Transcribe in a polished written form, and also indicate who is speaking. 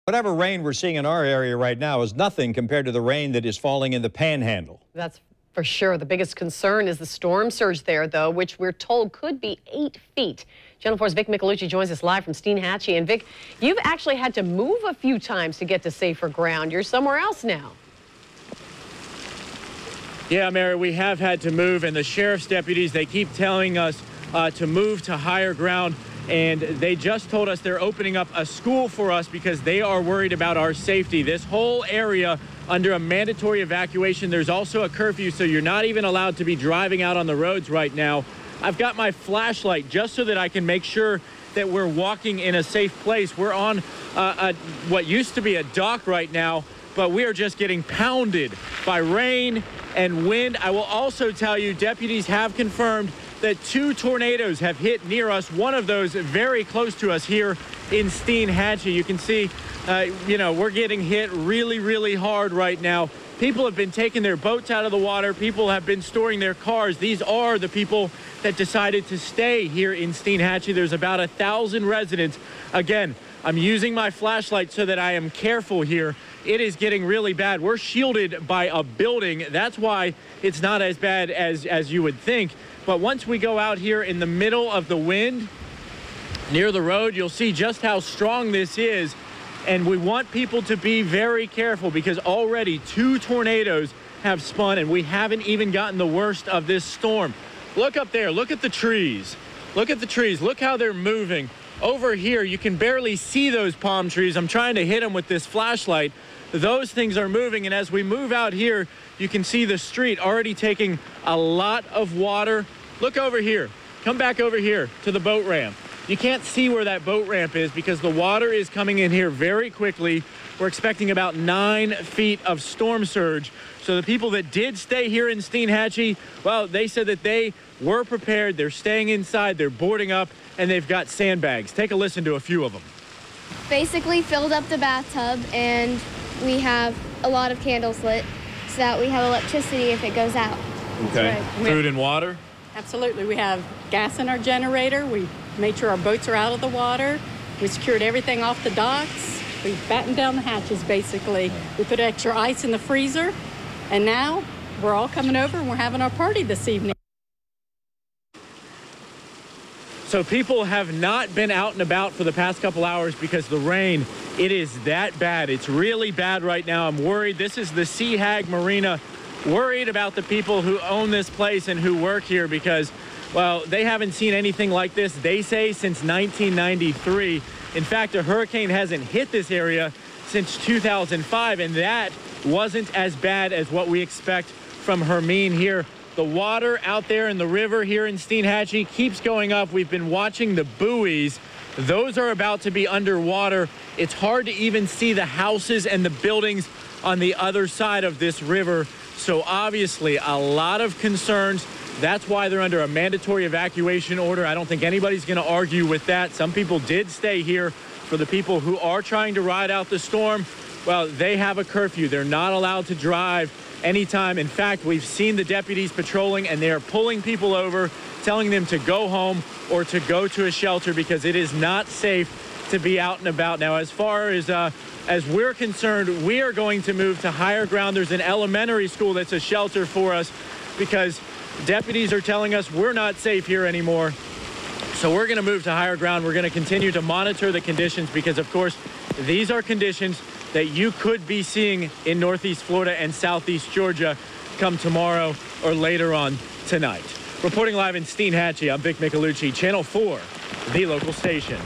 Speaker 1: Whatever rain we're seeing in our area right now is nothing compared to the rain that is falling in the Panhandle.
Speaker 2: That's for sure. The biggest concern is the storm surge there, though, which we're told could be 8 feet. Channel 4's Vic Michelucci joins us live from Steinhatchee. And Vic, you've actually had to move a few times to get to safer ground. You're somewhere else now.
Speaker 3: Yeah, Mary, we have had to move, and the sheriff's deputies, they keep telling us to move to higher ground. And they just told us they're opening up a school for us because they are worried about our safety. This whole area under a mandatory evacuation. There's also a curfew, so you're not even allowed to be driving out on the roads right now. I've got my flashlight just so that I can make sure that we're walking in a safe place. We're on what used to be a dock right now, but we are just getting pounded by rain and wind. I will also tell you, deputies have confirmed that 2 tornadoes have hit near us. One of those very close to us here in Steinhatchee. You can see, we're getting hit really, really hard right now. People have been taking their boats out of the water. People have been storing their cars. These are the people that decided to stay here in Steinhatchee. There's about 1,000 residents. Again, I'm using my flashlight so that I am careful here. It is getting really bad. We're shielded by a building. That's why it's not as bad as you would think. But once we go out here in the middle of the wind near the road, you'll see just how strong this is. And we want people to be very careful because already 2 tornadoes have spun and we haven't even gotten the worst of this storm. Look up there. Look at the trees. Look at the trees. Look how they're moving. Over here, you can barely see those palm trees. I'm trying to hit them with this flashlight. Those things are moving, and as we move out here, you can see the street already taking a lot of water. Look over here. Come back over here to the boat ramp. You can't see where that boat ramp is because the water is coming in here very quickly. We're expecting about 9 feet of storm surge. So the people that did stay here in Steinhatchee, well, they said that they were prepared. They're staying inside, they're boarding up, and they've got sandbags. Take a listen to a few of them.
Speaker 4: Basically filled up the bathtub, and we have a lot of candles lit so that we have electricity if it goes out.
Speaker 3: Okay.
Speaker 5: Right.
Speaker 3: Food and water?
Speaker 5: Absolutely. We have gas in our generator. We made sure our boats are out of the water. We secured everything off the docks. We battened down the hatches, basically. We put extra ice in the freezer. And now we're all coming over and we're having our party this evening.
Speaker 3: So people have not been out and about for the past couple hours because the rain, it is that bad. It's really bad right now. I'm worried. This is the Sea Hag Marina. Worried about the people who own this place and who work here because, well, they haven't seen anything like this, they say, since 1993. In fact, a hurricane hasn't hit this area since 2005, and that wasn't as bad as what we expect from Hermine here. The water out there in the river here in Steinhatchee keeps going up. We've been watching the buoys. Those are about to be underwater. It's hard to even see the houses and the buildings on the other side of this river. So obviously a lot of concerns. That's why they're under a mandatory evacuation order. I don't think anybody's going to argue with that. Some people did stay here. For the people who are trying to ride out the storm, well, they have a curfew. They're not allowed to drive anytime. In fact, we've seen the deputies patrolling and they are pulling people over, telling them to go home or to go to a shelter because it is not safe to be out and about. Now, as far as we're concerned, we are going to move to higher ground. There's an elementary school that's a shelter for us because deputies are telling us we're not safe here anymore. So we're going to move to higher ground. We're going to continue to monitor the conditions because, of course, these are conditions that you could be seeing in Northeast Florida and Southeast Georgia come tomorrow or later on tonight. Reporting live in Steinhatchee, I'm Vic Michelucci, Channel 4, the local station.